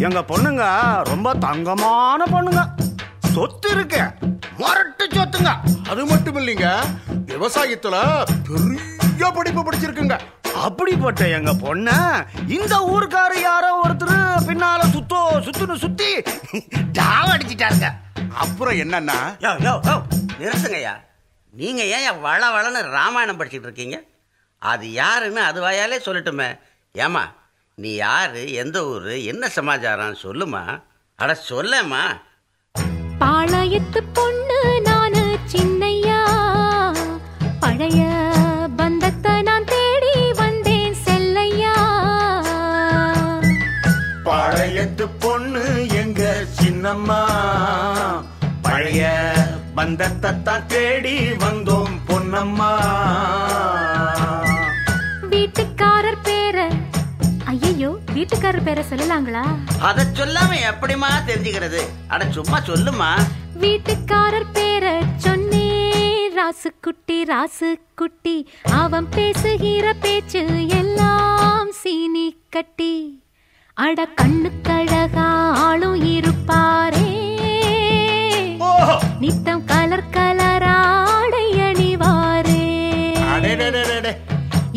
எங்க பொண்ணுங்க ரொம்ப தங்கமான பொண்ணுங்க, சொத்து இருக்கு, மரட்டு சொத்துங்க. அது மட்டும் இல்லைங்க, விவசாயத்துல பெரிய படிப்பு படிச்சிருக்குங்க. அப்படிப்பட்ட எங்க பொண்ண இந்த ஊருக்கார யாரோ ஒருத்தர் பின்னால சுத்துன்னு சுத்தி டாவடிச்சிட்டாருங்க. அப்புறம் என்னன்னா, நிறுத்துங்கய்யா, நீங்க ஏன் வள வளன்னு ராமாயணம் படிச்சுட்டு இருக்கீங்க? அது யாருன்னு அது வாயாலே சொல்லட்டுமே. ஏமா, நீ யாரு, எந்த ஊரு, என்ன சமாச்சாரம் சொல்லுமா. அட சொல்லம்மா. பாளையத்து பொண்ணு நானு சின்னையா, பழைய பந்தத்தை நான் தேடி வந்தேன் செல்லையா. பாளையத்து பொண்ணு எங்க சின்னம்மா, பழைய பந்தத்தை தான் தேடி வந்தோம் பொன்னம்மா. வீட்டுக்காரர் பேர, ஐயோ வீட்டுக்காரர் பேரை சொல்லலாங்களா? அதை சொல்லாம எப்படிமா தெரிஞ்சுக்கிறது? அட சும்மா சொல்லுமா. வீட்டுக்காரர் பேர சொன்னே, ராசுக்குட்டி ராசுக்குட்டி, அவன் பேசுகிற பேச்சு எல்லாம் சீனி கட்டி. அட கண்ணுக்கழகா ஆளும் இருப்பாரே, நித்தம் கலர் கலராடை அணிவாரே.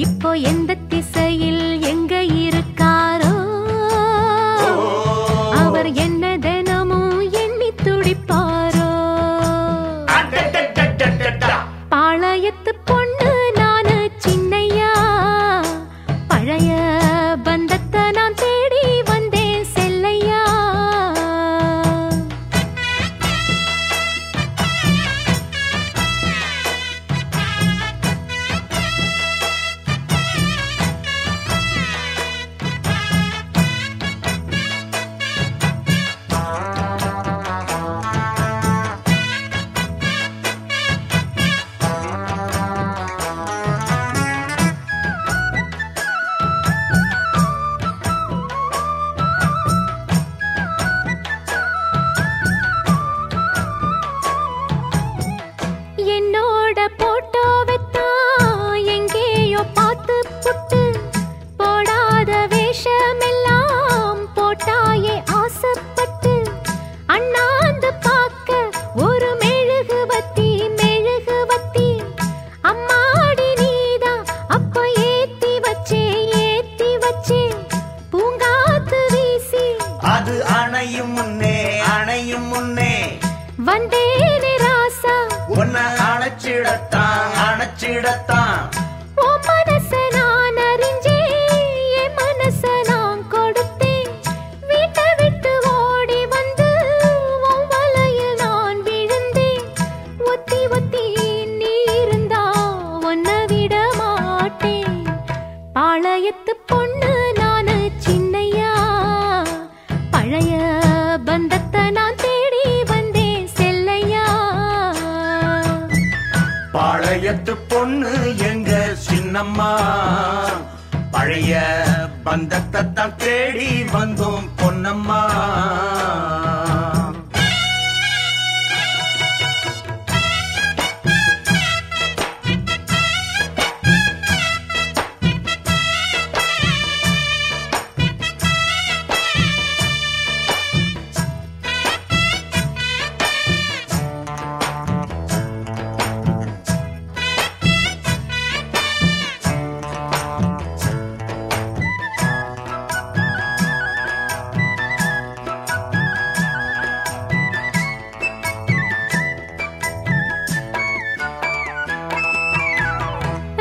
இப்போ எந்த திசையில் எங்க இருக்காரோ, அவர் என்ன தினமும் எண்ணி துடிப்பாரோ. பாளையத்து பொண்ணு நானு சின்னையா, பழைய பந்தத்தை நான் தேடி வந்தேன் செல்லையா. என்னோட போட்டோவைத்தான் எங்கேயோ பார்த்து புட்டு, போடாத வேஷமெல்லாம் போட்டாயே ஆசைப்பட்டு. அண்ணாந்து பார்க்க ஒரு மெழுகுவத்தி மெழுகுவத்தி, அம்மாடி நீதான் அப்ப ஏத்தி வச்சே பூங்காத்து வீசி. அது அணையும் முன்னே அணையும் முன்னே வந்தேனே ராசா, உன்னை அணைச்சிடத்தான். ஓ மனச நான் அறிஞ்சேன், என் மனச நான் கொடுத்தேன். வீட்டை விட்டு ஓடி வந்து உன் வலையில் நான் விழுந்தேன். ஒத்தி ஒத்தி நீ இருந்தா உன்னை விட மாட்டேன். பாளையத்து பொண்ணு நானு சின்னையா, பழைய பந்தத்தை நான் தேடி வந்தேன் செல்லையா. பாளையத்து பொண்ணு எங்க சின்னம்மா, பழைய பந்தத்தை தான் தேடி வந்தோம் பொன்னம்மா.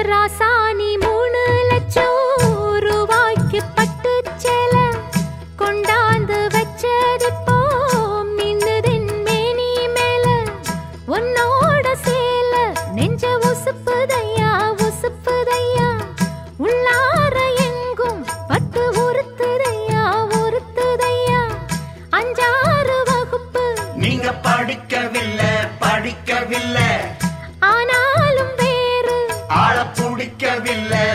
ராசாணி 3 லட்சம் ரூபாய்க்கு பட்டு சேலை கொண்டாந்து வச்சது போ மின்னுதின் மேனி மேல. உன்னோட சேல நெஞ்ச உசுப்புதையா உசுப்புதையா, உள்ளார எங்கும் பட்டு உறுத்துதையா உறுத்துதையா. 5-6 வகுப்பு நீங்க படிக்கவில்லை ஆனாலும் வேறு ஆள பிடிக்கவில்லை.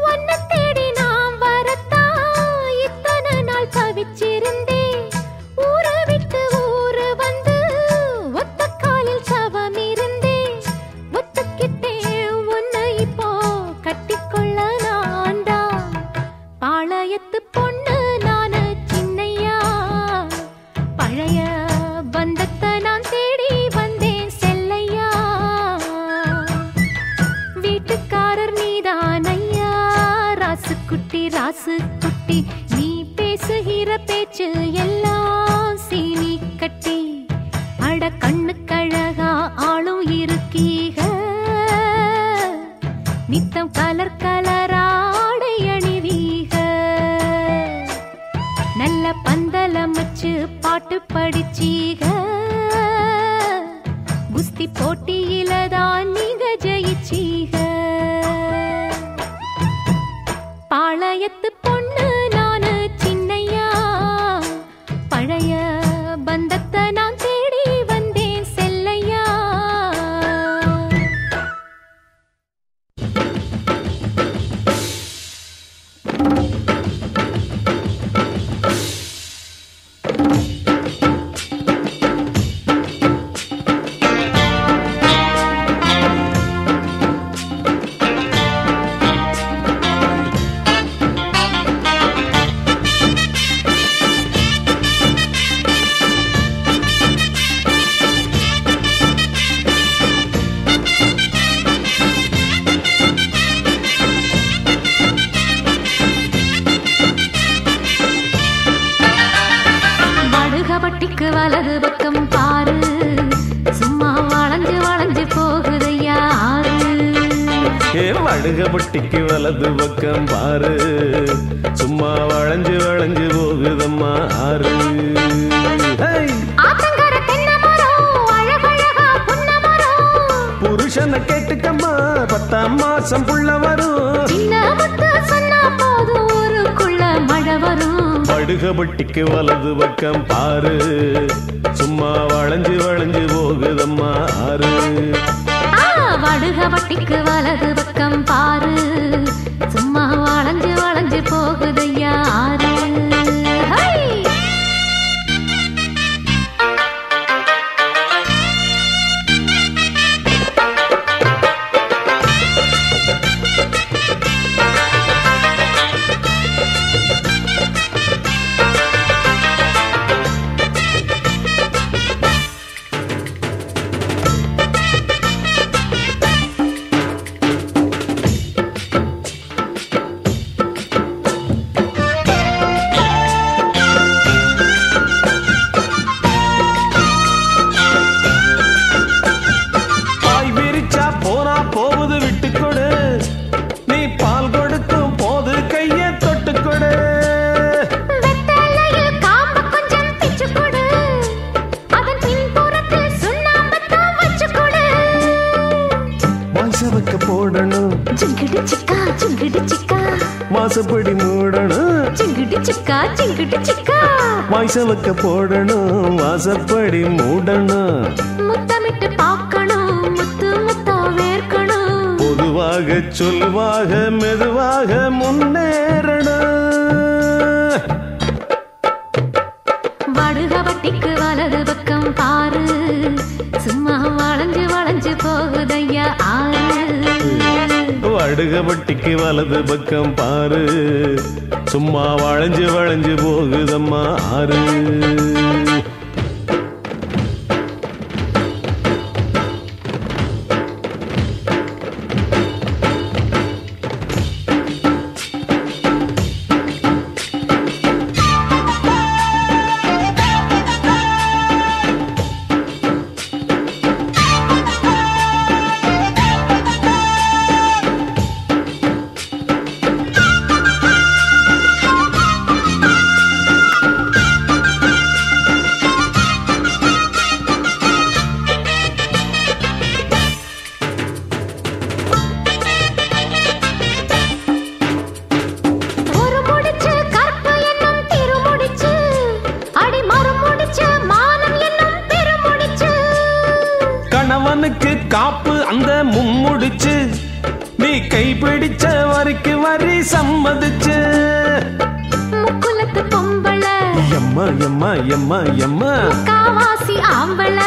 உன்னை தேடி நான் வரத்தான் இத்தனை நாள் தவிச்சிருந்தேன். ஊரை விட்டு ஊரு வந்து ஒத்த காலில் சவம் இருந்தேன். ஒத்துக்கிட்டேன் உன்னை இப்போ கட்டிக்கொள்ள நான்டா. பாளையத்து பொண்ணு நானு சின்னையா, பழைய பாட்டு படிச்சீக குஸ்தி போட்டியில தான் நீங்க ஜெயிச்சீக பாளையத்து பொண்ணு நானு சின்னையா பழைய பந்தத்தை நான் தேடி வந்தேன் செல்லையா வலது பக்கம் பாரு சும்மா வளைஞ்சு வளைஞ்சு போகுதையா வடுகப்பட்டிக்கு வலது பக்கம் பாரு சும்மா வளைஞ்சு வளைஞ்சு போகுதம்மா ஆறு புருஷனை கேட்டுக்கம்மா 10ஆம் மாசம் புள்ள வரும் சொன்னா போதும் ஊருக்குள்ள மழை வரும் வடுகப்பட்டிக்கு வலது பக்கம் பாரு சும்மா வளைஞ்சு வளைஞ்சு போகுதம்மா ஆறு வடுகப்பட்டிக்கு வலது பக்கம் பாரு சும்மா வளைஞ்சு வளைஞ்சு போகுதையா ஆறு வாசப்படி மூடணும் சிங்கிடி சிக்கா சிங்கிடி சிக்கா வாய்சவக்க போடணும் வாசப்படி மூடணும் முத்தமிட்டு பார்க்கணும் முத்து முத்தா வேர்க்கணும் பொதுவாக சொல்வாக மெதுவாக முன்னேறணும் வடுகப்பட்டிக்கு வலது பக்கம் பாரு சும்மா வளைஞ்சு வளைஞ்சு போகுதையா ஆறு வடுகப்பட்டிக்கு வலது பக்கம் பாரு சும்மா வளைஞ்சு வளைஞ்சு போகுதம்மா ஆறு காப்பு அந்த மும்முடிச்சு நீ கைப்பிடிச்ச வரைக்கு வரி சம்மதிச்சு முக்குலத்து பொம்பள எம்மா எம்மா எம்மா எம்மா காவாசி ஆம்பள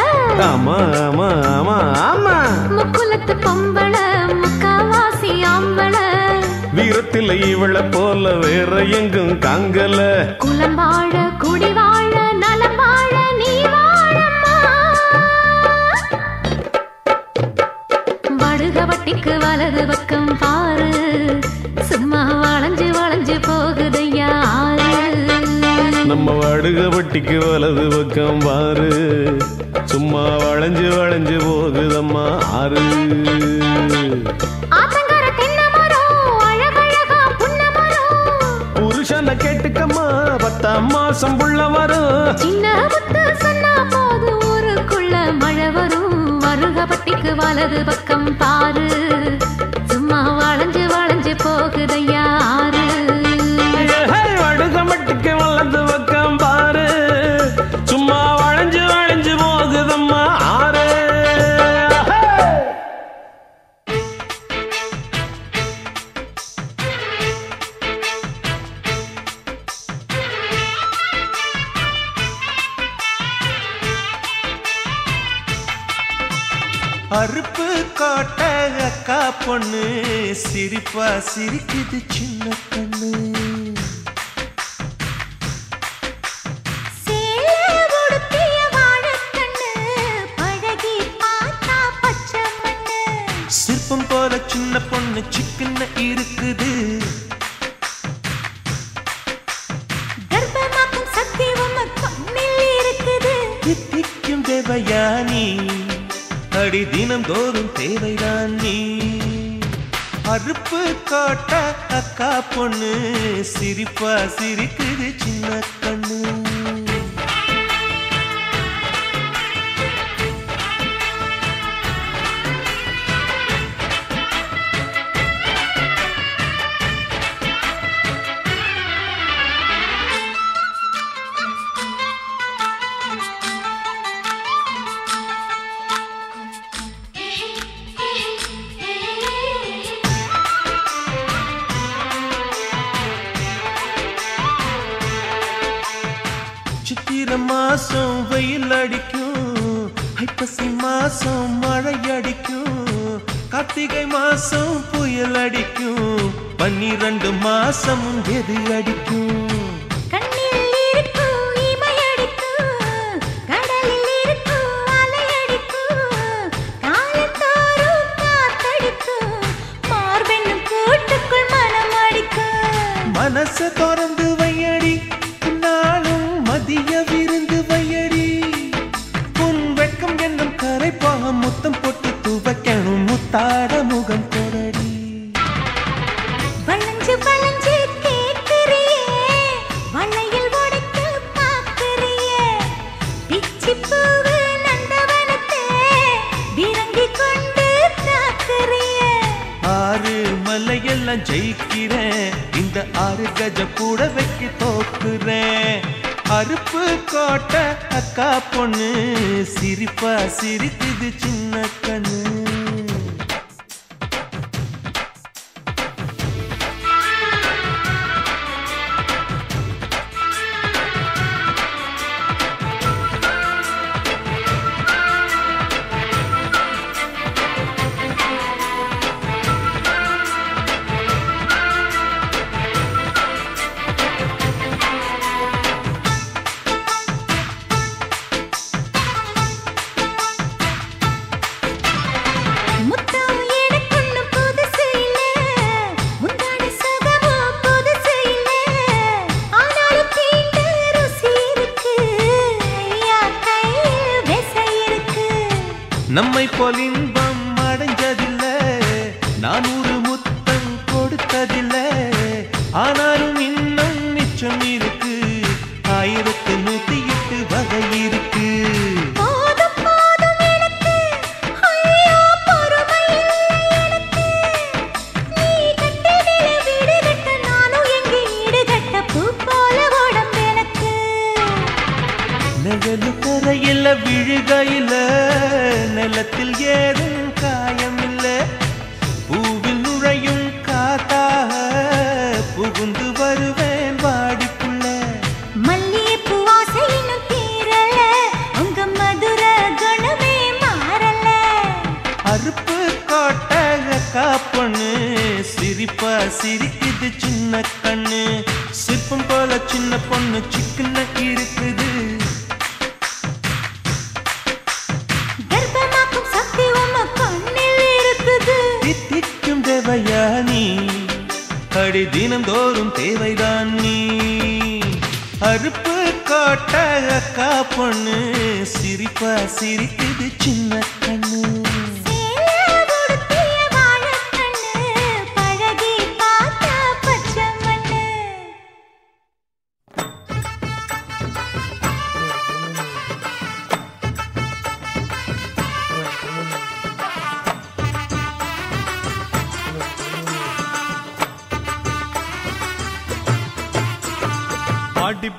ஆமா ஆமா ஆமா ஆமா முக்குலத்து பொம்பள முக்காவாசி ஆம்பள வீரத்தில் இவளை போல வேற எங்கும் காங்கல குலம் வாழ குடி வாழ நலம் வாழ நீ வாழம்மா வடுகப்பட்டிக்கு வலது பக்கம் பாரு சும்மா வளைஞ்சு வளைஞ்சு போகுதையா நம்ம வடுகப்பட்டிக்கு வலது பக்கம் பாரு சும்மா வளைஞ்சு வளைஞ்சு போகுதம்மா ஆறு கண்டிஷனை கேட்டுக்கம்மா 10ஆம் மாசம் புள்ள வரும். சின்ன புத்த சொன்னா போது ஊருக்குள்ள மழை வரும். மருகப்பட்டிக்கு வலது பக்கம் பாரு, சும்மா வளைஞ்சு வளைஞ்சு போகுதையா ஆறு. வடுகமட்டிக்கு வலது பக்கம் பாரு, சும்மா வளைஞ்சு வளைஞ்சு போகுதம்மா ஆறு. அறுப்பு கோட்ட அக்கா பொண்ணு சிரிப்பா சிரிக்குது சின்ன கண்ணு. சிற்பம் போல சின்ன பொண்ணு சிக்கன இருக்குது. கர்ப்பமாக்கும் சக்தி உம்ம கண்ணில் இருக்குது. தித்திக்கும் தேவயானி அடி தினம் தோறும் தேவைதான் நீ. அறுப்பு கோட்ட அக்கா பொண்ணு சிரிப்பா சிரிக்குது சின்ன கண்ணு. சித்திரை மாசம் வெயில் அடிக்கும், ஐப்பசி மாசம் மழை அடிக்கும், கார்த்திகை மாசம் புயல் அடிக்கும், 12 மாசம் எது அடிக்கும்? கண்ணில் இருக்கும் இமை அடிக்கும், கடலில் இருக்கும் அலை அடிக்கும், காலத்தோறும் காத்தடிக்கும், மார்பென்னும் கூட்டுக்குள் மனம் அடிக்கும். மனச திறந்து வையடி, நாளும் மதிய விருந்து வையடி. உன் வெட்கம் என்னும் கரைப்பாக முத்தம் போட்டு துவைக்கணும், முத்தாட முகம் கொடடி. வளைஞ்சு வளைஞ்சு கேட்கிறியே, வளையல் உடைக்க பார்க்கிறியே, பிச்சி பூவு நந்தவனத்தை விரங்கி கொண்டு தாக்குறியே. 6 மலையெல்லாம் ஜெயிக்கிறேன், இந்த 6 கஜ கூட வைக்க தோக்குறேன். அறுப்பு கோட்டை அக்கா பொண்ணு சிரிப்பா சிரிக்குது சின்ன கண்ணு. முத்தம் எனக்குன்னு புதுசு இல்ல, முந்தான சுகமும் புதுசு இல்ல, ஆனாலும் தீண்ட ருசி இருக்கு, ஐயா கையில் விசை இருக்கு. நம்மை போல் இன்பம் அடைஞ்சதில்ல, 400 முத்தம் கொடுத்ததில்ல, ஆனாலும் இன்னும் மிச்சம் இருக்கு, 1108 வகை இருக்கு. போதும் போதும் எனக்கு, ஐயோ பொறுமை இல்லை எனக்கு. நீ கட்டினில வீடு கட்ட, நானும் எங்கே ஈடு கட்ட, பூ போல உடம்பு எனக்கு. நிழலு கரையில விழுகையில, நிலத்தில் ஏதும் காயம் இல்ல, பூவில் நுழையும் காத்தாக புகுந்து வருவேன் வாடிக்குள்ள. மல்லிகைப்பூ வாசை இன்னும் தீரல, உங்க மதுர குணமே மாறல. அறுப்பு கோட்டை அக்கா பொண்ணு சிரிப்பா சிரிக்குது சின்ன கண்ணு. சிற்பம் போல சின்ன பொண்ணு சிக்கன இருக்குது. கர்ப்பமாக்கும் சக்தி உம்ம கண்ணில் இருக்குது. தித்திக்கும் தேவயானி அடி தினம் தோறும் தேவைதான் நீ. அறுப்பு கோட்டை அக்கா பொண்ணு சிரிப்பா சிரிக்குது சின்ன கண்ணு.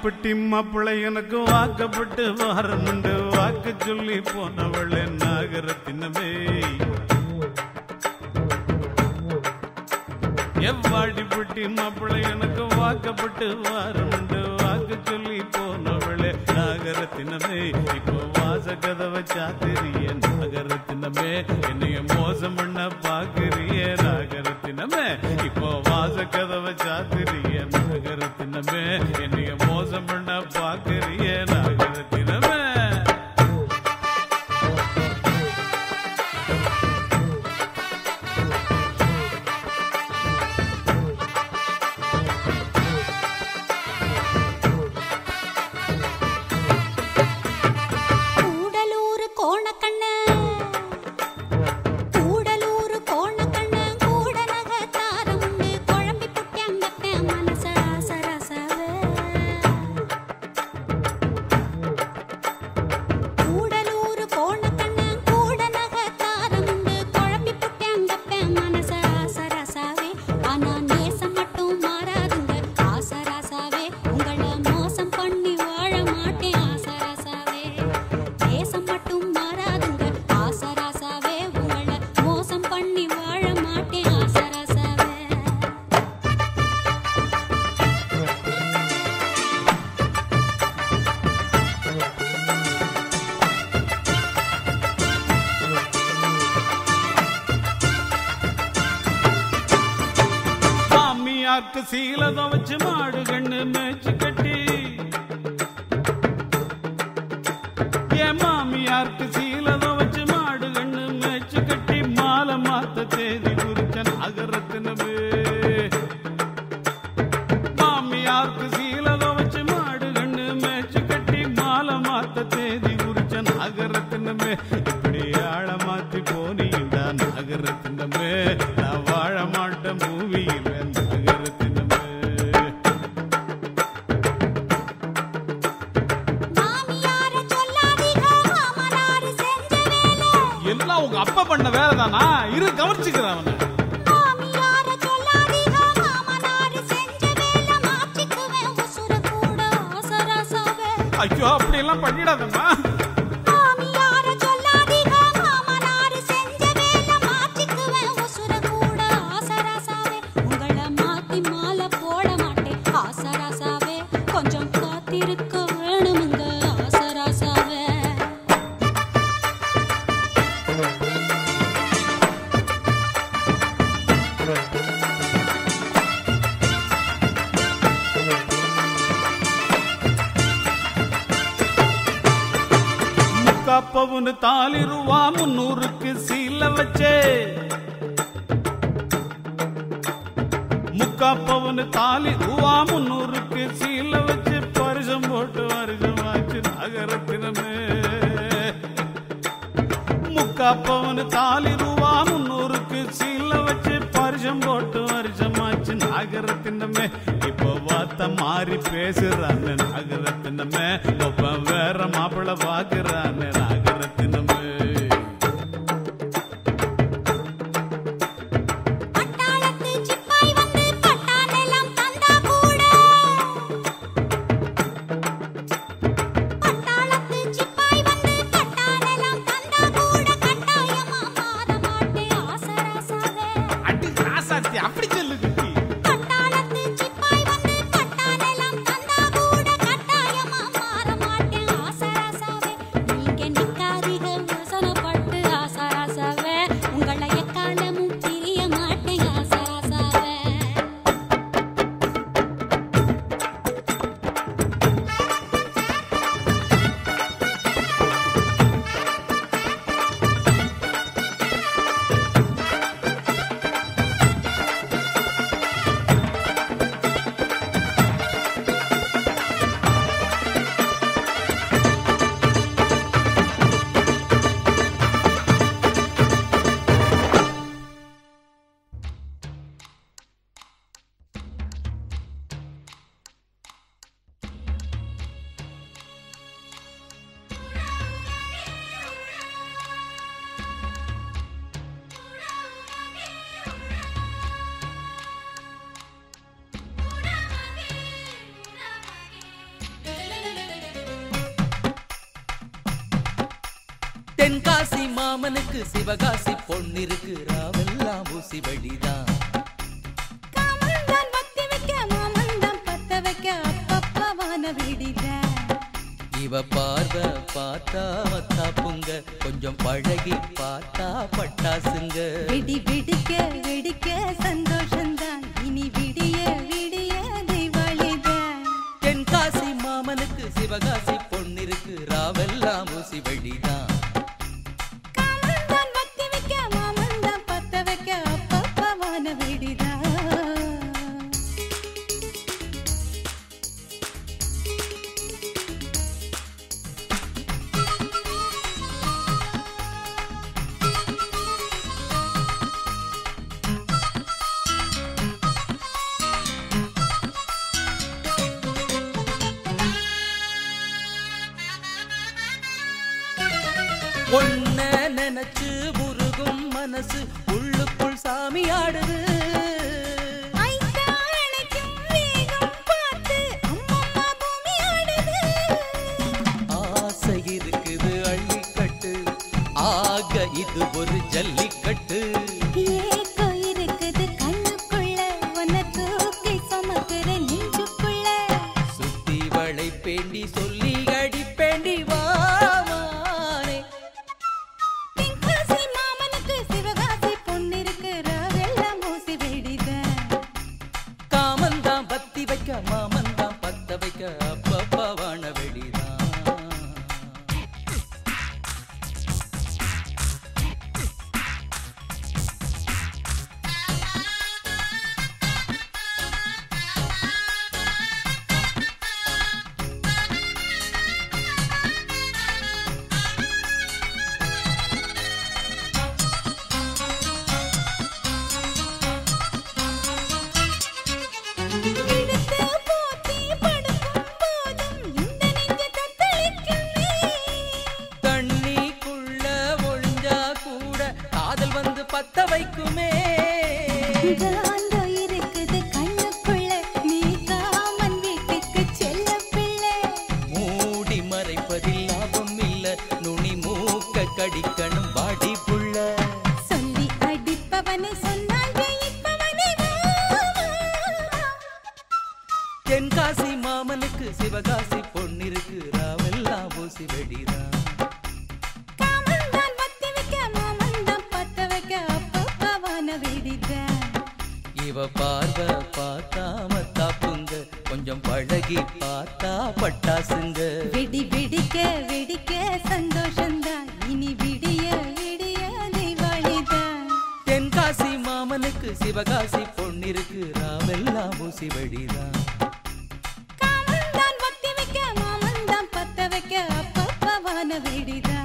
வாடிப்பட்டி மாப்பிள்ளை எனக்கு வாக்கப்பட்டு வாரமுண்டு வாக்கு சொல்லி போனவள் நாகரத்தினமே எவ்வாடிப்பட்டி மாப்பிள்ளை எனக்கு வாக்கப்பட்டு வாரமுண்டு வாக்கு சொல்லி போனவளே நாகரத்தினமே இப்போ வாச கதவை சாத்திரிய நாகரத்தினமே என்னைய மோசம் பண்ண பாக்குறிய நாகரத்தினமே இப்போ வாச கதவை சாத்திரிய நாகரத்தினமே என்னைய மோசம் பண்ண பாக்குறிய நாகரத்தினமே சீலத வச்சு மாடு கண்ணு மேய்ச்சி கட்டி என் மாமியாருக்கு சீலத வச்சு மாடு கண்ணு மேய்ச்சி கட்டி மாலை மாத்த தேதி குறிச்ச நாகரத்தினமே மாமியாருக்கு சீலத வச்சு மாடு கண்ணு மேய்ச்சி கட்டி மாலை மாத்த தேதி குறிச்ச நாகரத்தினமே இப்படி ஆழ மாத்தி போனீங்க நாகரத்தினமே நான் வாழ மாட்டேன் பூமியில் உங்க அப்பா பண்ண வேலை தானா இரு கவனிச்சுக்கிறேன் அவனை ஐயோ அப்படி எல்லாம் பண்ணிடாதம்மா கொஞ்சம் காத்திருக்க வேணுமுங்க ஆசராசாவே முக்காப்பவுன்னு தாலி ரூபா 300க்கு சீல வச்சே முக்காப்பவுன்னு தாலி ரூபா 300க்கு சீல வச்சு பரிசம் போட்டு வருஷமாச்சு நாகரத்தினமே முக்காப்பவுன்னு தாலி ரூபா 300க்கு சீல வச்சு பரிசம் போட்டு வருஷமாச்சு நாகரத்தினமே இப்போ வார்த்தை மாறி பேசுறான்னு நாகரத்தினமே ஒப்ப வேற மாப்பிள்ள பாக்குறான்னு நாகரத்தினமே அப்படி சொல்லு குட்டி தென்காசி மாமனுக்கு சிவகாசி பொன்னிருக்கு ராவெல்லாம் ஊசி வழிதான் காமந்தான் வத்தி வைக்க மாமந்தான் பத்த வைக்க அப்பப்ப வான விடிதான் இவ பார்வை பார்த்தா மத்தாப்புங்க கொஞ்சம் பழகி பார்த்தா பட்டாசுங்க விடி விடிக்க விடிக்க சந்தோஷந்தான் இனி விடிய விடிய தீபாவளிதான் தென்காசி மாமனுக்கு சிவகாசி பொன்னிருக்கு ராவெல்லாம் ஊசி வழிதான் காமந்தான் வத்தி வைக்க மாமந்தான் பத்த வைக்க அப்பப்ப வான விடிதான் ஒன்ன நினைச்சு உருகும் மனசு உள்ளுக்குள் சாமி ஆடுது ஐயா அணைக்கும் வேகம் பார்த்து அம்மம்மா பூமி ஆடுது ஆசை இருக்குது அள்ளிக்கட்டு ஆக இது ஒரு ஜல்லிக்கட்டு ஏக்கோ இருக்குது கண்ணுக்குள்ள உன்னை தூக்கி சுமக்கிற நெஞ்சுக்குள்ள சுத்தி வளை பேண்டி சொல்லி அடிப்பேண்டி வாமானே தென்காசி மாமனுக்கு சிவகாசி பொன்னிருக்கு ராவெல்லாம் ஊசி வெடிதான் காமந்தான் பத்தி வைக்க மாமந்தான் பத்த வைக்க அப்பப்ப வான வெடிதான் இழுத்து போத்தி படுக்கும் போதும் இந்த நெஞ்சு தத்தளிக்குமே தண்ணிக்குள்ள ஒளிஞ்சா கூட காதல் வந்து பத்த வைக்குமே காந்தோ இருக்குது கண்ணுக்குள்ள நீ காமன் வீட்டுக்கு செல்ல பிள்ளை மூடி மறைப்பதில் லாபம் இல்ல நுனி மூக்க கடிக்கணும் வாடி புள்ள சொல்லி அடிப்பவனை சொன்னால் ஜெயிப்பவனை வா. தென்காசி மாமனுக்கு சிவகாசி பொன்னிருக்கு ராவெல்லாம் ஊசி வெடிதான் காமந்தான் வத்தி வைக்க மாமந்தான் பத்த வைக்க அப்பப்ப வான விடிதான் இவ பார்வை பார்த்தா மத்தாப்புங்க கொஞ்சம் பழகி பார்த்தா பட்டாசுங்க விடி விடிக்க விடிக்க சந்தோஷந்தான் இனி விடிய விடிய தீபாவளிதான் தென்காசி மாமனுக்கு சிவகாசி பொன்னிருக்கு ராவெல்லாம் ஊசி வெடிதான் காமந்தான் வத்தி வைக்க மாமந்தான் பத்த வைக்க அப்பப்ப வான விடிதான்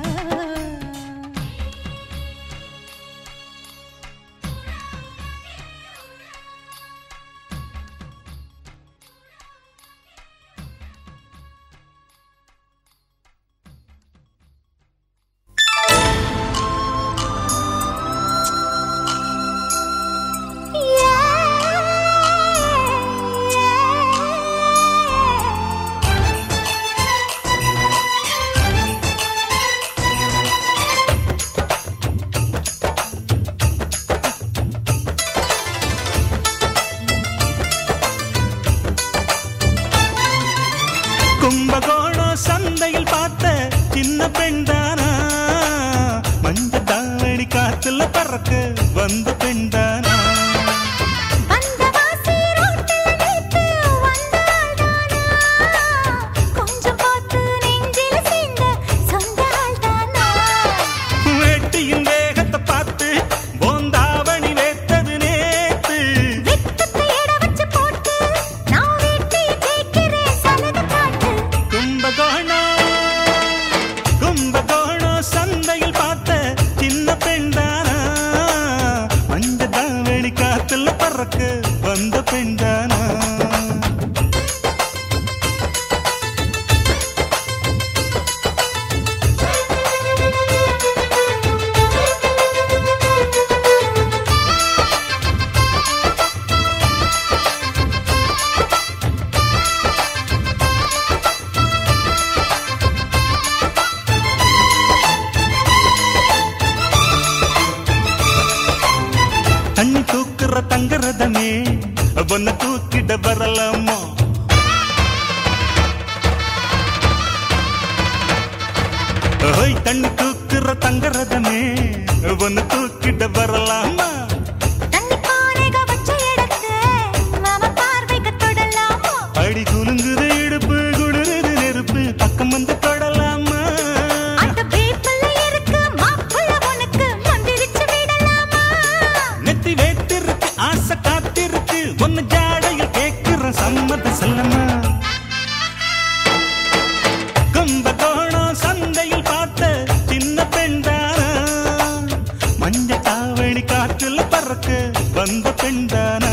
கும்பகோணம் சந்தையில் பார்த்த சின்ன பெண்தானா மஞ்ச தாவணி காத்துல பறக்க வந்த பெண்தானா வந்தவாசி ரோட்டில் நேத்து வந்தாள்தானா கொஞ்சம் பார்த்து நெஞ்சில சேர்ந்த சொந்தாள்தானா வேட்டியின் வேகத்தை பார்த்து போந்தாவணி வேத்தது நேத்து வெட்டத்தை எட வச்சு போட்டு நான் வீட்டை கேட்கிறேன் சலது காட்டு கும்பகோணம் சந்தையில் பார்த்த சின்ன பெண்தானா மஞ்ச தாவணி காத்துல பறக்க வந்த பெண்தானா ஒன்ன தூக்கிட வரலாமா ஓய் தண்ணி தூக்குற தங்கரதமே ஒன்னு தூக்கிட வரலாமா தண்ணி பானைக வச்ச இடத்து மாமா பார்வைக்கு தொடலாமா அடி குலுங்குது இடுப்பு குளிருது நெருப்பு பக்கம் வந்து தொடலாமா அந்த பேப்பல்ல இருக்கு மாப்புள்ள உனக்கு மந்திரிச்சு விடலாமா நெத்தி வேத்திருக்கு ஆசை காத்திருக்கு ஒன்னு ஜாடையில் கேட்கிற சம்மத செல்லமா கும்பகோணம் சந்தையில் பார்த்த சின்ன பெண்தானா மஞ்ச தாவணி காற்றுல பறக்க வந்த பெண்தானா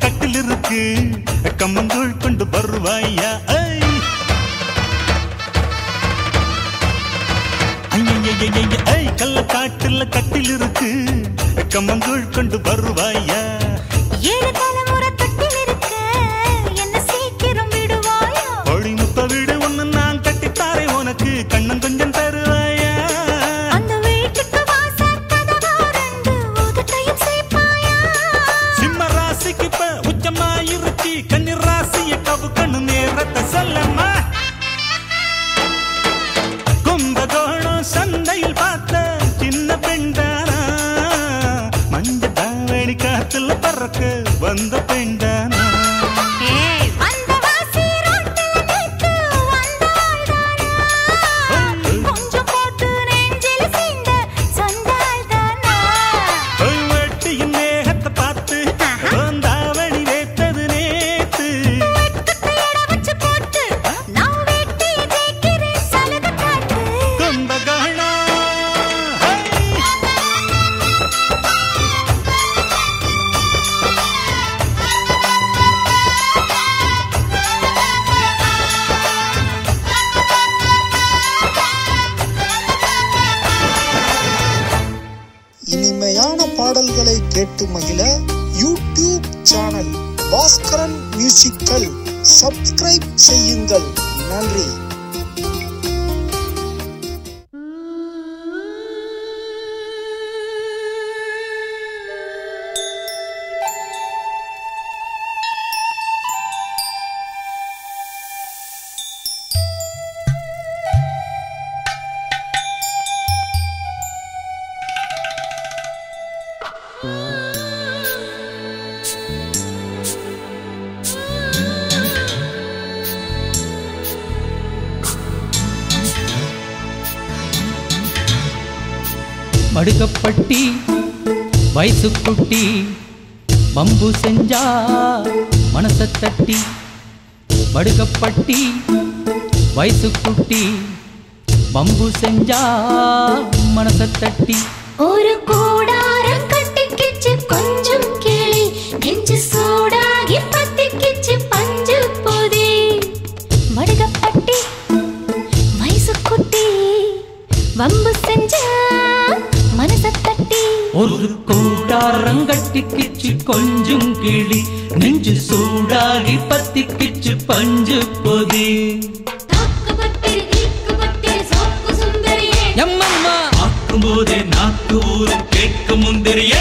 கட்டில் இருக்கு கம்மங்கூழ் கொண்டு வருவாயா கள்ள காட்டுல கட்டில் இருக்கு கம்மங்கூழ் கொண்டு வருவாயா 7 தலைமுறை தொட்டில் இருக்கு என்ன சீக்கிரம் விடுவாயா ஒளிமுத்த வீடு ஒண்ணு நான் கட்டித்தாரே உனக்கு கண்ணம் கொஞ்சம் தருவாயா அந்த வீட்டுக்கு வாசல் கதவா ரெண்டு உதட்டையும் சேர்ப்பாயா சிம்ம ராசிக்கு இப்ப உச்சமாயிருச்சு கன்னி ராசிய கவு கண்ணு நேரத்தை சொல்லம்மா கும்பகோணம் சந்தையில் பார்த்த சின்ன பெண்தானா மஞ்ச தாவணி காத்துல பறக்க வந்த பெண்தானா அந்த வாசி ரோட்டில் நிற்கு வந்தாள்தானா கொஞ்சம் போட்டு நெஞ்சில் சீண்ட சொந்தாள்தானா வெட்டியின் மேகத்தை பார்த்து தாவணி வேத்தது நேத்து வெட்டத்தை எட வச்சு போட்டு நான் வெட்டி ஜெயிக்கிறேன் சலுகை காட்டு கும்பகோணம் இனிமையான பாடல்களை கேட்டு மகிழ YouTube channel Bhaskaran musical subscribe செய்யுங்கள். நன்றி. மடுக்கப்பட்டி வயசு குட்டி மம்பு செஞ்சா மனச தட்டி மடுக்கப்பட்டி வயசு குட்டி மம்பு செஞ்சா மனச தட்டி ஒரு கூடாரம் கட்டிக்கிச்சு கொஞ்சம் கிளி நெஞ்சு சூடாகி பத்திக்கிச்சு பஞ்சு போதே மடுகப்பட்டி வயசு குட்டி வம்பு செஞ்சா மனச தட்டி ஒரு கூட்டாரங்கட்டிக்கிச்சு கொஞ்சம் கிளி நெஞ்சு சூடாகி பத்திக்கிச்சு பஞ்சு பொதி எம்மம்மா ஆக்கும் போதே நாக்கு ஊரும் கேட்கும் முந்திரிய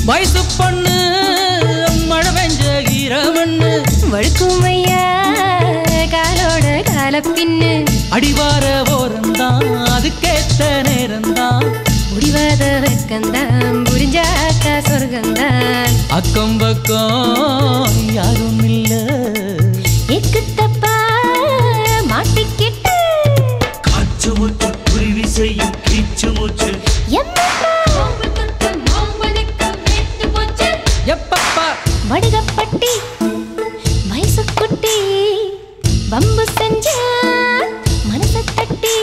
வயசு பொண்ணு மழை பெஞ்ச ஈரமண்ணு வழுக்கும் ஐயா காலோட கால பின்னு அடிவார ஓரந்தான் அதுக்கேத்த நேரந்தான் முடிவாத வெக்கந்தான் புரிஞ்சு விடிஞ்சாக்கா சொர்க்கந்தான். அக்கம் பக்கம் யாரும் இல்ல எக்கு தப்பா மாட்டிக்கிட்டு காற்று மூச்சு குருவி செய்யும் கீச்சு மூச்சு எப்பப்பா வடுகப்பட்டி வயசுக்குட்டி வம்பு செஞ்ச மனசை தட்டி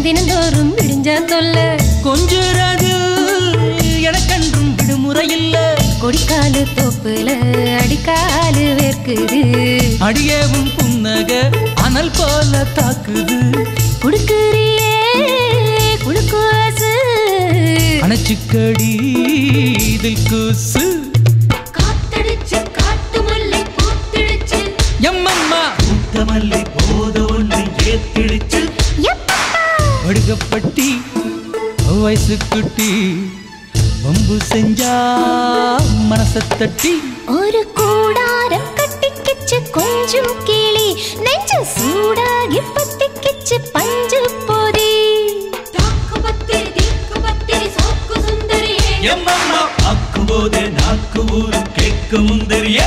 தினந்தோறும் விடிஞ்சா தொல்ல கொஞ்சராது எனக்கன்றும் விடுமுறை இல்ல கொடிக்காலு தோப்புல அடிக்காலு வேர்க்குது அடியவும் புன்னக அனல் போல தாக்குது குடுக்குறியே குடுக்குவாசு அணைச்சுக்கடி இதில் கூசு காத்தடிச்சு காட்டு மல்லி பூத்திடுச்சு எம்மம்மா முத்தமல்லி போத ஒன்று ஏத்திடுச்சு வடுகப்பட்டி வயசு குட்டி வம்பு செஞ்சா மனச தட்டி ஒரு கூடாரம் கட்டிக்கிச்சு கொஞ்சம் கிளி நெஞ்சு சூடாகி பத்திக்கிச்சு பஞ்சு பொதி எம்மம்மா அக்கு போதே நாக்கு ஊரு கேட்க முந்தரிய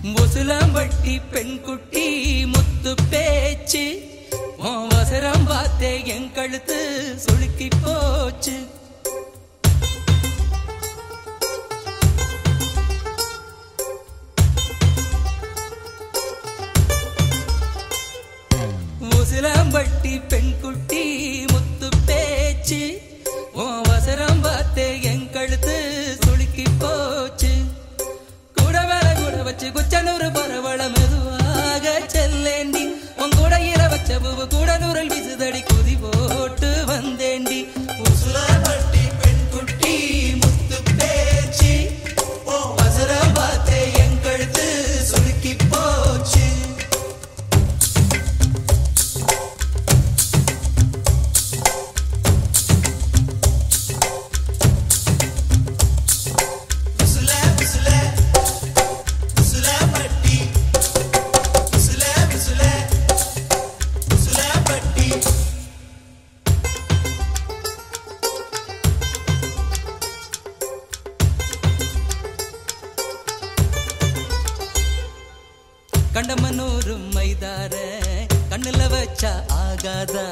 முசுலம்பட்டி பெண் குட்டி முத்து பேச்சு அவசரம் பார்த்தே என் கழுத்து சுளுக்கி போச்சு முசுலம்பட்டி பெண் குட்டி முத்து பேச்சு அவசரம் பார்த்தே என் கழுத்து சுளுக்கி போச்சு வச்சு குச்சனூறு பரவள மெதுவாக செல்லேண்டி உங்கூட இர வச்ச பூவு கூட நூறல் விசுதடி குதி போட்டு வந்தேண்டி உசுலப்பட்டி பெண் குட்டி முத்து பேச்சு வசர பார்த்தே என் கழுத்து சுருக்கி போச்சு கண்டமனூரு மைதார கண்ணுல வச்சா ஆகாதா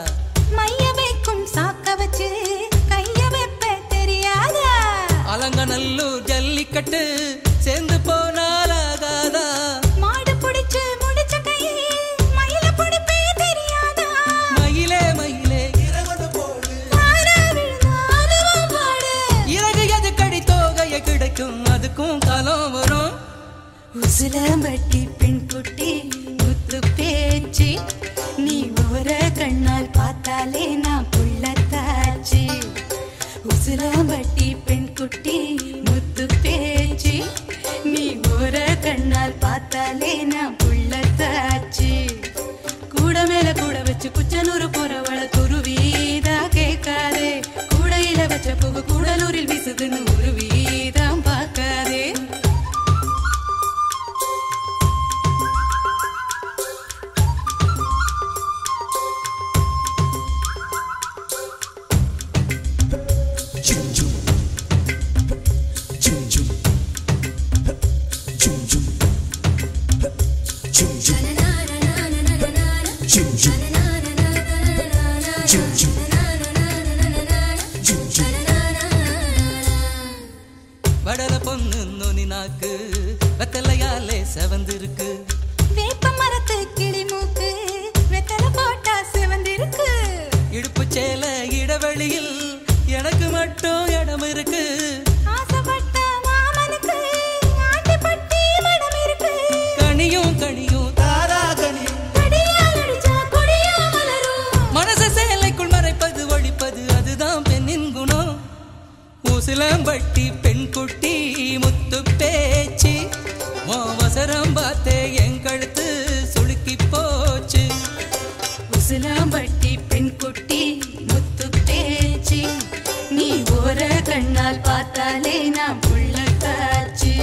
மைய வைக்கும் சாக்க வச்சு கைய வைப்ப தெரியாதா அலங்கநல்லூர் ஜல்லிக்கட்டு சேர்ந்து போனால் ஆகாதா மாடு பிடிச்சு முடிச்ச கையை மயில பிடிப்பே தெரியாதா மயிலே மயிலே இறகு போடு இறகு எது கடி தோகைய கிடைக்கும் அதுக்கும் காலம் வரும் உசுலம்பட்டி பெண் குட்டி முத்து பேச்சு நீ ஒரு கண்ணால் பார்த்தாலே நான் புள்ளத்தாச்சு உசுலம்பட்டி பெண் குட்டி முத்து பேச்சு நீ ஒரு கண்ணால் பார்த்தாலே நான் புள்ளத்தாச்சு கூட மேல கூட வச்சு குச்சனூறு போறவள குருவீதா கேட்காதே கூடையில வச்ச பூவு கூடலூரில் வீசுதுன்னு உருவீதான் பார்க்காதே நாக்கு வெத்தலையாலே செவந்திருக்கு. வேப்ப மரத்து கிளி மூக்கு வெத்தலை போட்டா செவந்திருக்கு. இடுப்பு சேல இடைவெளியில் எனக்கு மட்டும் இடம் இருக்கு. ஆசைப்பட்ட மாமனுக்கு ஆட்டிப்பட்டி மனம் இருக்கு. கனியும் கனியும் தாரா கனியும் கடியால் அடிச்சா கொடியா மலரும். மனச சேலைக்குள் மறைப்பது ஒழிப்பது அதுதான் பெண்ணின் குணம். ஊசிலம்பட்டி பெண் குட்டி முத்து பேச்சு அவசரம் பார்த்தே என் கழுத்து சுளுக்கி போச்சு. உசிலாம்பட்டி பெண் குட்டி முத்து பேச்சு நீ ஓர கண்ணால் பார்த்தாலே நான் புள்ள காச்சு.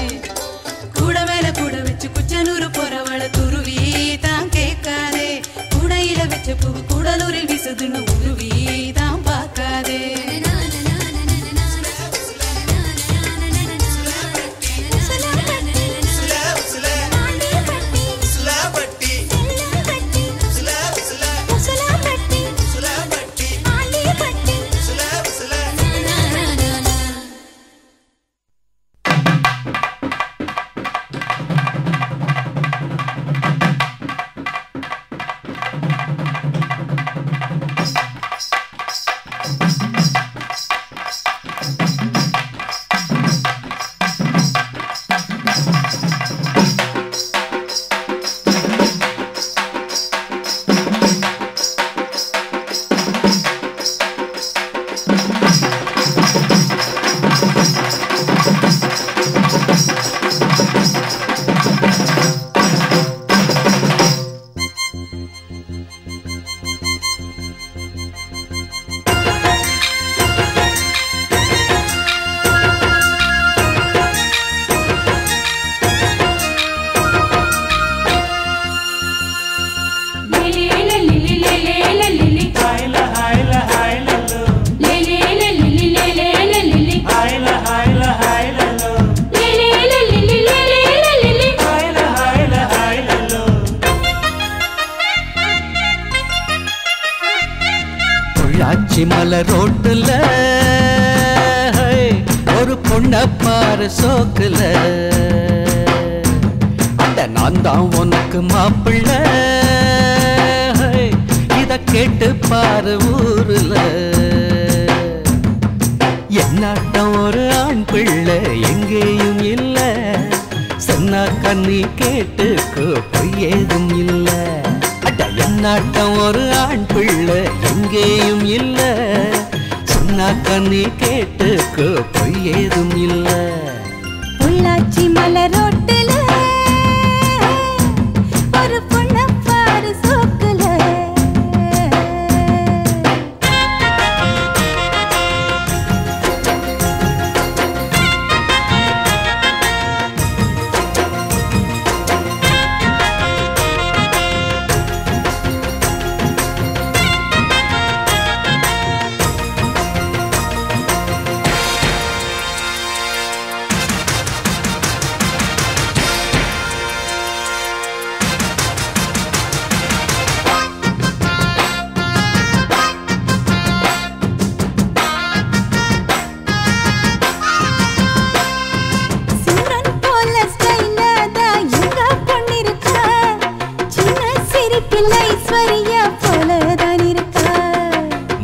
கூட மேல கூட வச்சு குச்சனூர் போறவள துருவி தான் கேட்காதே. கூடையில வச்ச பூ கூடலூரில் வீசுதுன்னு உருவி தான் பார்க்காதே. மலர் ரோட்டுல ஒரு பொண்ண பாரு சோக்குல அட நான் தான் உனக்கு மாப்பிள்ள இத கேட்டு பாரு ஊருல என்னாட்டம் ஒரு ஆண் பிள்ளை எங்கேயும் இல்ல சொன்னா கண்ணி கேட்டுக்கோ பொய்யேதும் இல்ல அட என்னாட்டம் ஒரு ஆண் பிள்ளை எங்கேயும் இல்ல சொன்னா கண்ணி கேட்டுக்கோ பொய்யேதும் இல்ல பொள்ளாச்சி மலர் ரோட்டுல ஒரு பொண்ண பாரு சோக்குல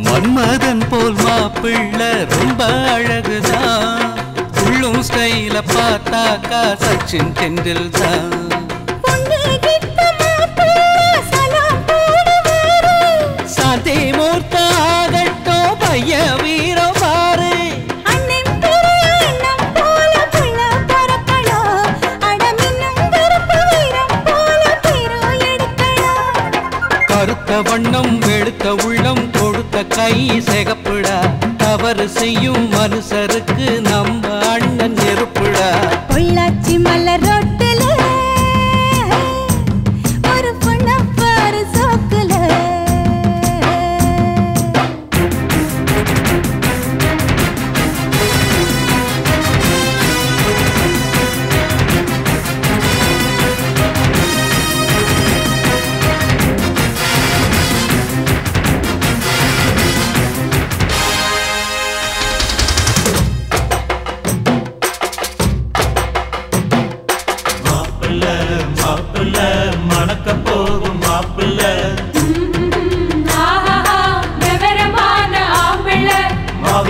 மன்மதன் போல் மாப்பிள்ளை ரொம்ப அழகுதான் உள்ளும் ஸ்டைல பார்த்தாக்கா சச்சின் டெண்டுல்கர் சாந்தி மூர்த்த ஆகட்டும் பைய வீரம் பாரு கருத்த வண்ணம் வெளுத்த உள்ளம் கொடுத்த கை சிகப்புடா தவறு செய்யும் மனுஷருக்கு நம்ம அண்ணன் நெருப்புடா பொள்ளாச்சி மலர் ரோட்டுல ஒரு பொண்ண பாரு சோக்குல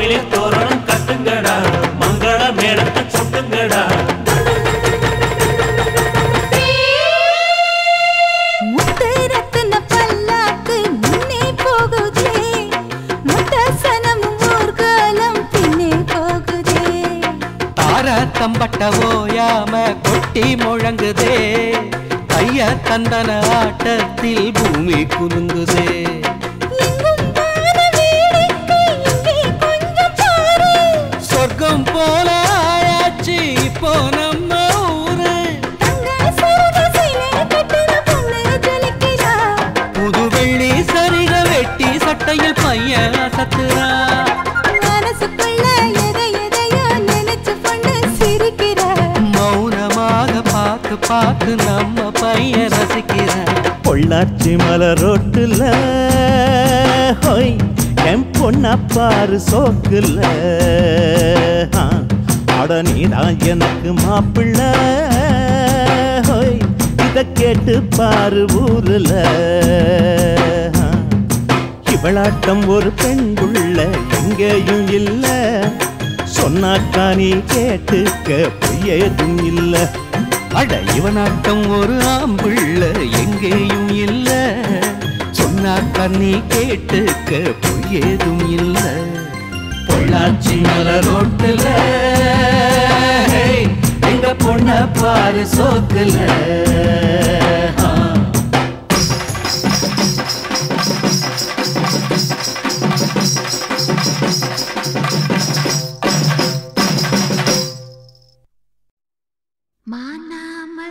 கோயிலே தோரணம் கட்டுங்கடா மங்கள மேளத்தை கொட்டுங்கடா தம்பட்ட ஓயாம கொட்டி முழங்குதே கைய தந்தன ஆட்டத்தில் பூமி குலுங்குதே சொர்க்கம் போல ஆயாச்சு இப்போ நம்ம ஊரு புது வெள்ளி சரிக வெட்டி சட்டையில் பையன் அசத்துறா பாக்கு நம்ம பையன் ரசிக்கிற பொள்ளாச்சி மலரோட்டுல ஹோய் என் பொண்ண பாரு சோக்குல அட நீதான் எனக்கு மாப்பிள்ள ஹோய் இத கேட்டு பாரு ஊருல இவளாட்டம் ஒரு பெண்குள்ள எங்கேயும் இல்ல சொன்னாக்கா நீ கேட்டுக்க பொய்யேதும் இல்ல அட இவனாட்டம் ஒரு ஆம்பிள்ள எங்கேயும் இல்ல சொன்னாக்கா நீ கேட்டுக்க பொய்யேதும் இல்ல பொள்ளாச்சி மலரோட்டுல எங்க பொண்ண பாரு சோக்குல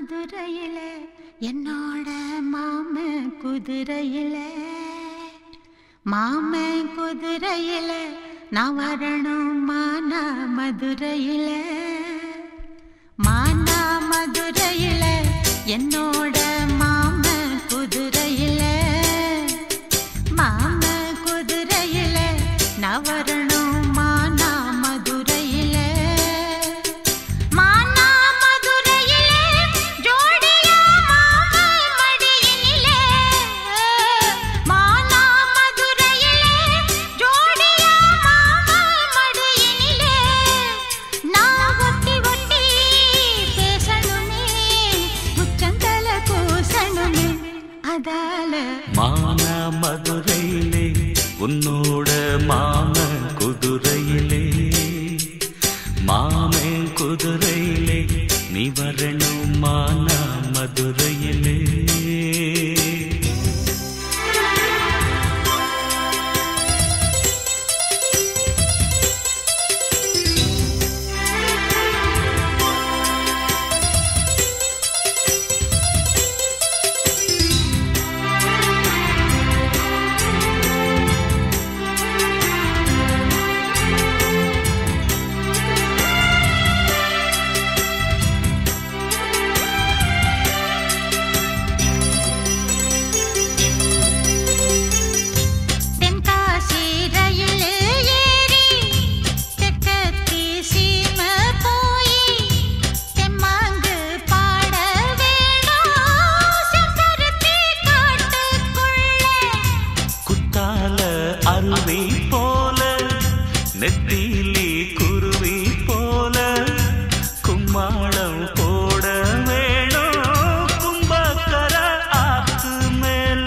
மதுரையில என்னோட மாமன் குதிரையில நான் வரணும் மானா மதுரையில என்னோட மாமன் குதிரையில நான் வரணும் மானா மதுரையில மானா மதுரையிலே உன்னோட மாமன் குதிரையிலே மாமன் குதிரையிலே நீ வரணும் மானா மதுரையிலே அருவி போல நெத்திலி குருவி போல கும்மாளம் போட வேணும் கும்பக்கர ஆத்து மேல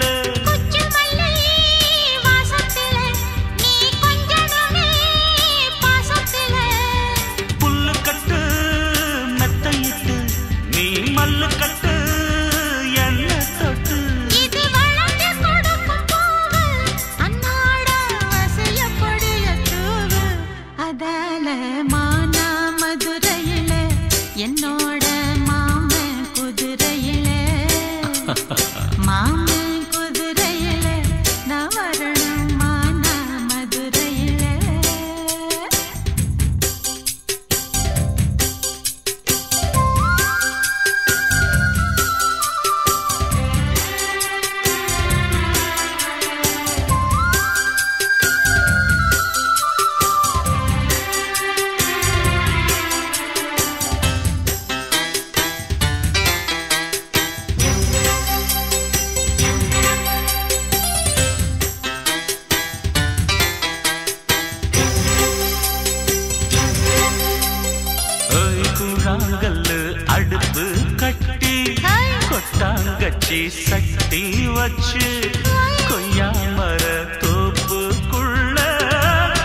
புல்லு கட்டு மெத்தையிட்டு நீ மல்லு கட்டு என்ன தொட்டு மானா மதுரையில என்னோட மாமன் குதிரையில நான் வரணும் மானா மதுரையில கூழாங்கல்லு அடுப்பு கட்டி கொட்டாங்கச்சி சட்டி வச்சு கொய்யா மர தோப்புக்குள்ள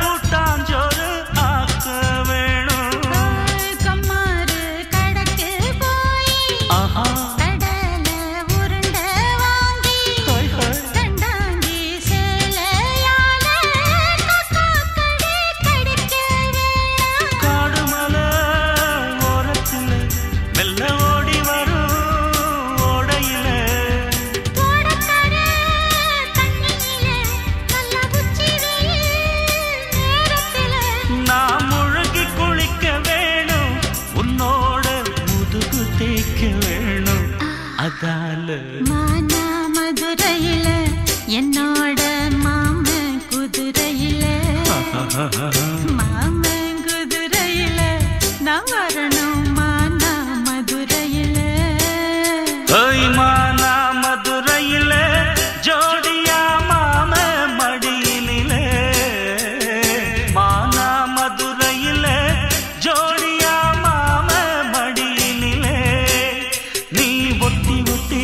கூட்டாஞ்சோறு ஆக்க வேணும். கம்மாறு கடக்கு போய் கடல உருண்ட வாங்கி கண்டாங்கி சேலையால காக்கடை கடிக்க வேணும். காடுமலை ஓரத்துல மெல்ல ஓடி வரும் ஓடையில ஓடக்கர தண்ணியில நல்ல உச்சி வெயில் நேரத்தில நான் முழுகி குளிக்க வேணும், உன்னோட முதுகு தேய்க்க வேணும். அதால மானா மதுரையில என்னோட மாமன் குதிரையில மாமன் குதிரையில நான் வரணும். மானா மதுரையில மானா மதுரையில ஜோடியா மாம மடியில. மானா மதுரையில ஜோடியா மாம மடியில. நீ ஒத்தி ஒத்தி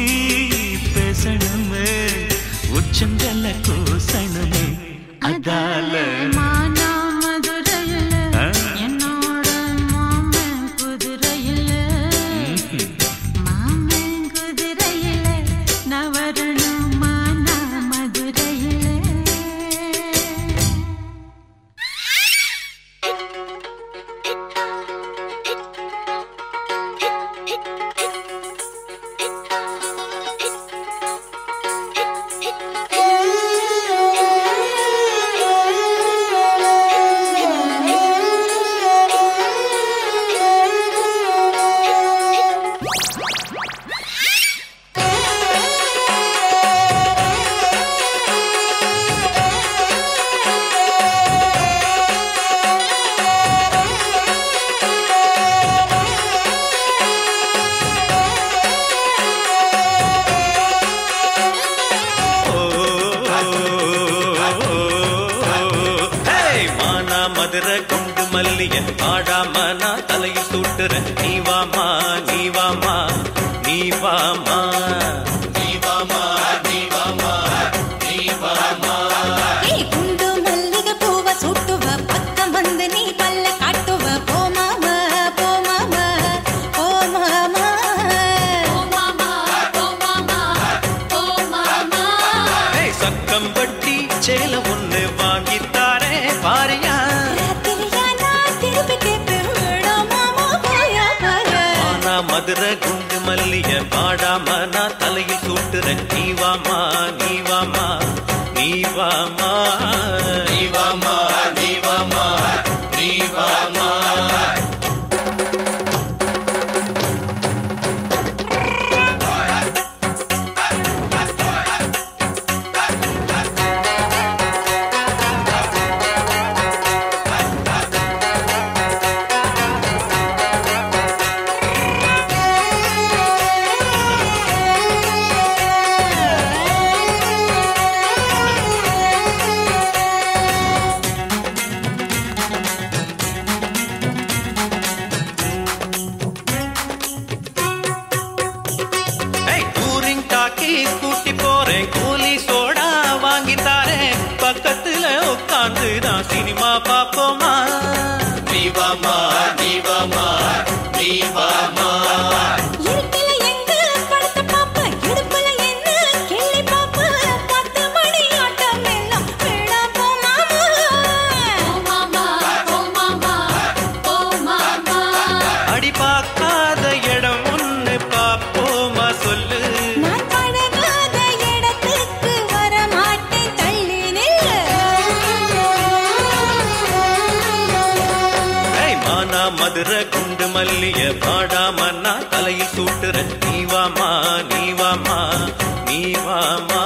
பேசணுமே, உச்சங்கல்ல கூசணுமே. அதால மானா மதுரையில என்னோட மாமன் குதிரையில மாமன் குதிரையில நான் வரணும். மானா மதுரையில மானா மதுரை கொண்டு மல்லிய ஆடாம நான் தலையில் சூட்டுறேன். நீ வாமா நீ வாமா நீ வாமா நீ வாமா நீ வாமா நீ வாமா. குண்டு மல்லிகை பூவ சுட்டுவ பக்கம் வந்து நீ பல்ல காட்டுவ. போமாமா போமாமா போமாமா போமாமா போமாமா போமாமா. சக்கம் வட்டி சேல ஒண்ணு வாங்கித்தாரே பாரியா. ராத்திரியா நான் திருப்பி கேட்பேன். மாமா போயா போயா. மானா மதுரை குண்டு மல்லிய பாடாம நான் தலையில் சூட்டுறேன். நீ வாமா நீ வாமா நீ வாமா நீ வாமா நீ வாமா நீ வாமா. டூரிங் டாக்கி கூட்டி போறேன், கூலி சோடா வாங்கி தாரேன். பக்கத்துல உட்காந்து நான் சினிமா பாப்போமா. நீ வாமா நீ வாமா நீ வாமா. இருட்டில எங்க படுத்த பாப்ப இடுப்புல என்ன கிள்ளி பாப்ப. 10 மணி ஆட்டம் எல்லாம் வேடா போமாமா போமாமா போமாமா போமாமா. அடி பார்க்காத இடம் ஒண்ணு பாப்போமா சொல்லு. நான் பழகாத இடத்துக்கு வர மாட்டேன் தள்ளி நில்லு. மானா மதுரை குண்டு மல்லிய பாடாம நான் தலையில் சூட்டுறேன். நீ வாமா நீ வாமா நீ வாமா.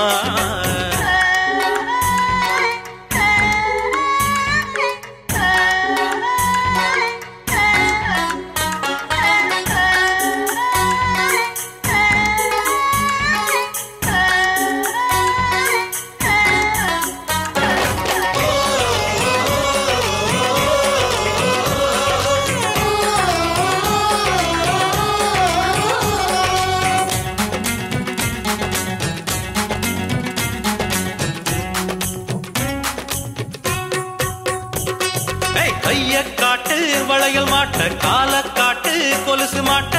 காட்டு வளையல் மாட்ட கால காட்டு கொலுசு மாட்ட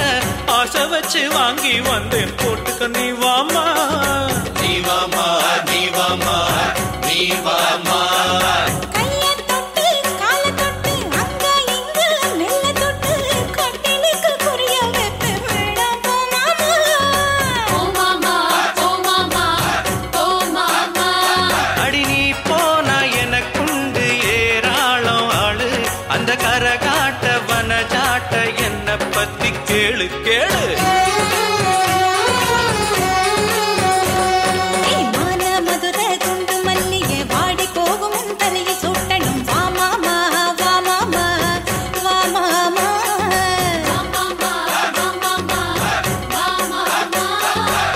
ஆசை வச்சு வாங்கி வந்தேன் போட்டுக்க நீ வாமா நீ வாமா நீ வாமா நீ வாமா பத்தி கேளு கேளு மான மதுர குண்டு மல்லிகை வாடி போகும் தலையை சூட்டணும் வா மாமா வா மாமா வா மாமா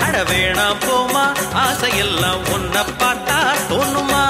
அட வேணாம் போமா ஆசையெல்லாம் உன்னை பார்த்தா தோணுமா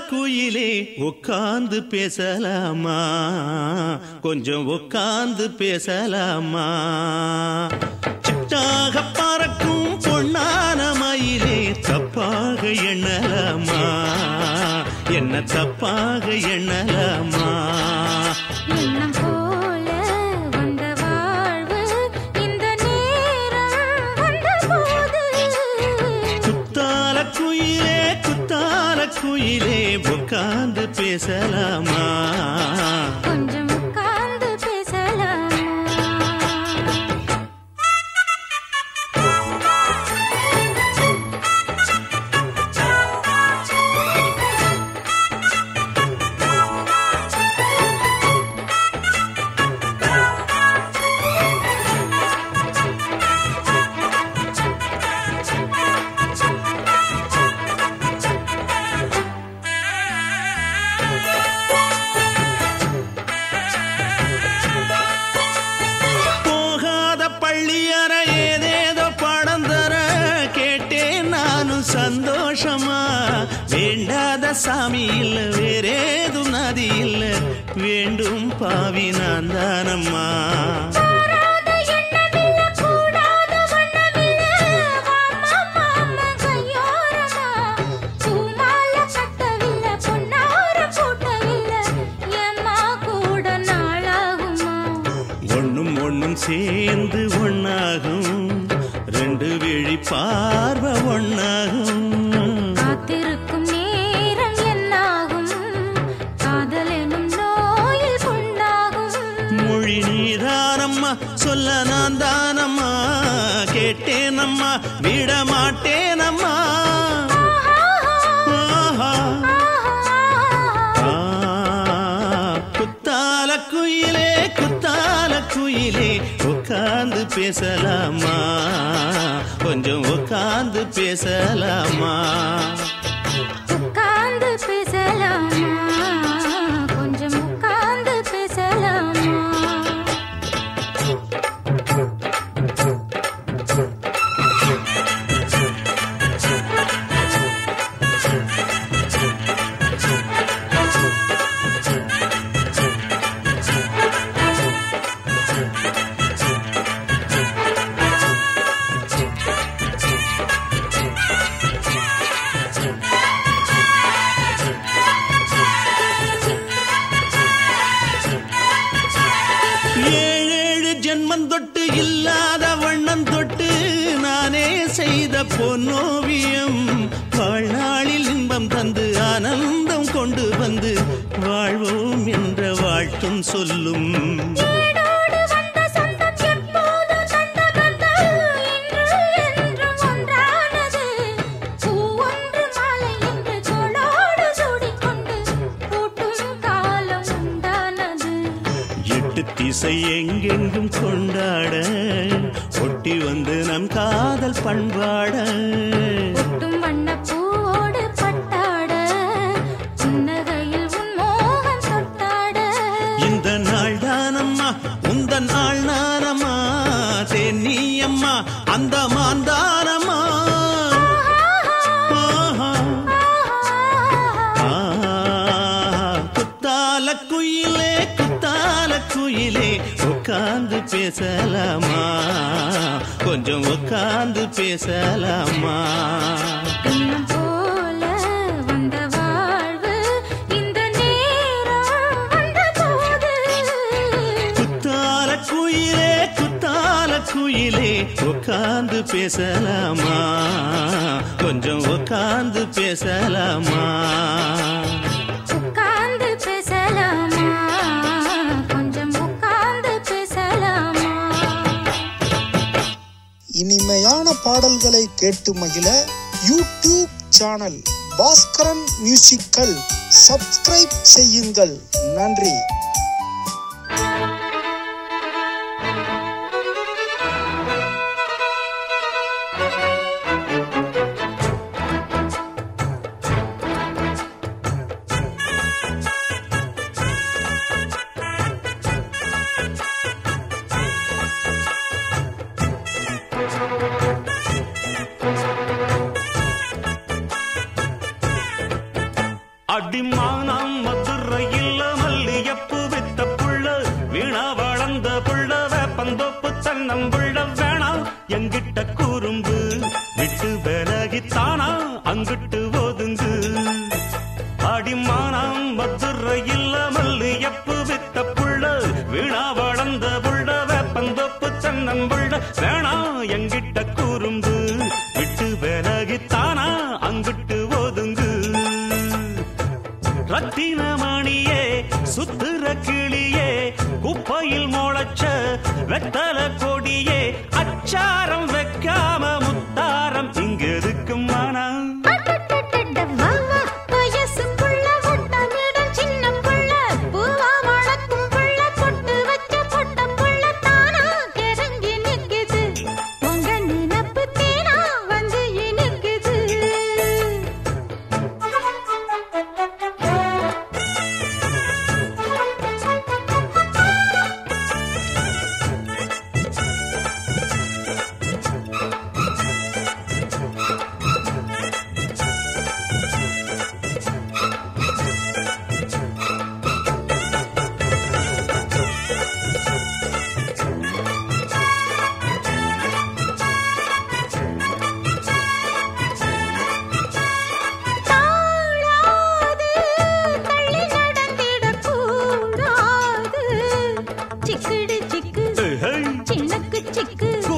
குயிலே உட்கார்ந்து பேசலாமா கொஞ்சம் உட்கார்ந்து பேசலாமா சிட்டாக பறக்கும் பொன்னான மயிலே தப்பாக எண்ணலாமா என்ன தப்பாக எண்ணலாமா எண்ணம் போல வந்த வாழ்வு இந்த நேரம் வந்தபோது குத்தால குயிலே உட்கார்ந்து பேசலாமா கொஞ்சம் உட்கார்ந்து பேசலாமா சந்தோஷமா வேண்டாத சாமி இல்ல வேறேது நதி இல்ல வேண்டும் பாவி நான் தானம்மா ஒண்ணும் ஒண்ணும் சேர்ந்து ஒன்னாகும் ரெண்டு விழி பார்வை ஒன்னாகும் காத்திருக்கும் நேரம் என்னாகும் காதல் எனும் நோயில் புண்ணாகும் மொழி நீதானம்மா சொல்ல நான் தானம்மா கேட்டேனம்மா விட மாட்டேனம்மா குத்தால குயிலே உட்கார்ந்து பேசலாமா கொஞ்சம் உட்கார்ந்து பேசலாமா உட்கார்ந்து பேசலாமா கொஞ்சம் உட்கார்ந்து பேசலாமா நாளில் இன்பம் தந்து ஆனந்தம் கொண்டு வந்து வாழ்வோம் என்ற வாழ்த்தும் சொல்லும். ஏடோடு வந்த சொந்தம் எப்போதும் தந்த பந்தம் இன்று என்றும் ஒன்றானது. பூ ஒன்று மாலை என்று தோளோடு சூடிக்கொண்டு பூட்டும் காலம் உண்டானது. எட்டு திசை எங்கெங்கும் கொண்டாட ஒட்டி வந்து நம் காதல் பண்பாட ஒட்டும் வண்ணப் பூவோடு பட்டாட புன்னகையில் உன் மோகம் தொட்டாட. இந்த நாள் தானம்மா உந்த நாள் நானம்மா தேனி அம்மா அந்த மாந்தானம்மா. குத்தால குயிலே குத்தால குயிலே உட்கார்ந்து பேசலாமா கொஞ்சம் உட்கார்ந்து பேசலாமா. இன்னும் போல வந்த வாழ்வு இந்த நேரம் வந்த போது. குத்தால குயிலே உட்கார்ந்து பேசலாமா கொஞ்சம் உட்கார்ந்து பேசலாமா. உட்கார்ந்து பேசலாமா கொஞ்சம் உட்கார்ந்து பேசலாமா. இனிமையான பாடல்களை கேட்டு மகிழ YouTube channel Bhaskaran musical subscribe செய்யுங்கள். நன்றி. அடிமானம் மதுரையில் மல்லியப்பு வித்த புள்ள வீணா வளர்ந்த புள்ள வேப்பந்தோப்பு தென்னம்புள்ள வேணாம் எங்கிட்ட கூறும்பு விட்டு விலகித்தானா அங்கிட்டு ஒதுங்கு. அடிமானம் மதுரையில் மல்லியப்பு வித்த புள்ள வீணா வளர்ந்த புள்ள வேப்பந்தோப்பு தென்னம்புள்ள வேணாம் எங்கிட்ட கூறும்பு விட்டு விலகித்தானா அங்கிட்டு ஒதுங்கு. ரத்தினமணியே சுத்துற கிளியே குப்பையில் முளைச்ச வெத்தல கொடியே அச்சாரம் வைக்காம முத்தாரம் இங்க இருக்கும் மனம்.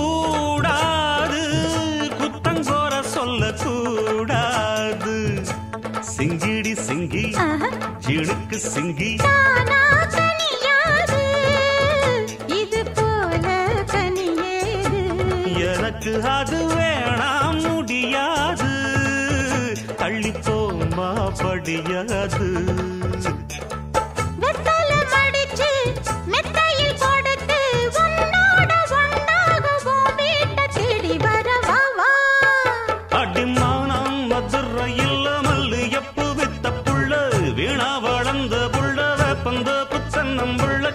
கூடாது குத்தங்கோர சொல்ல கூடாது. சிங்கிடி சிங்கி சிணுக்கு சிங்கி இது போல கனியேது எனக்கு அது வேணாம் முடியாது தள்ளி போமா படியாது. அடிமானம் மதுரையில் மல்லியப்பு வித்த புள்ள வீணா வளர்ந்த புள்ள வேப்பந்த புத்தன்னம் புள்ள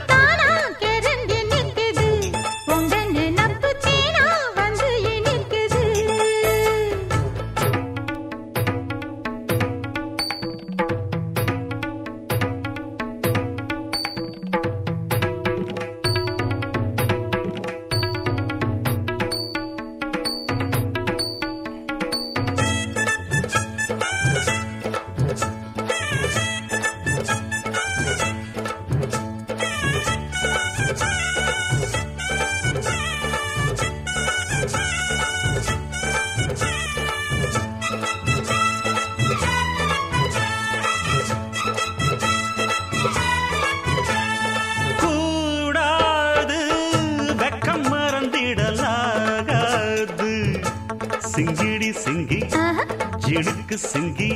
சிக்கு சிங்கி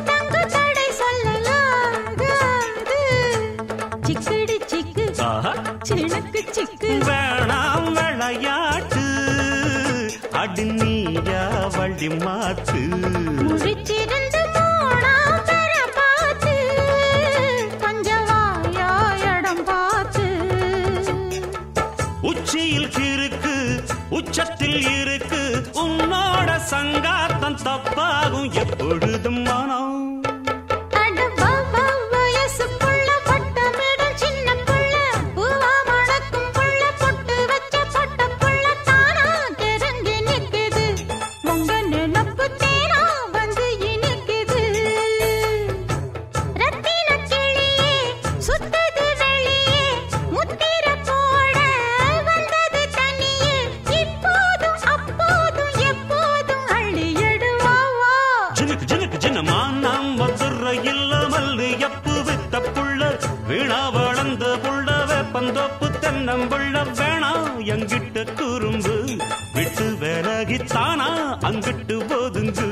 தங்க தடை சொல்லலாகாது சிக்கடி சிக்கு சினுக்கு சிக்கு வேணாம் விளையாட்டு அடி நீயா வழி மாத்து முடிச்சிருந்து போனா பெற பார்த்து கொஞ்சம் வாயா இடம் பார்த்து உச்சியில் இருக்கு உச்சத்தில் இருக்கு உன்னோட சங்காத்தம் தப்பாகும் எப்பொழுதும் மனம் பந்தோப்பு தென்னம்புள்ள வேணாம் எங்கிட்ட குறும்பு விட்டு விலகித்தானா அங்கிட்டு போதுங்கு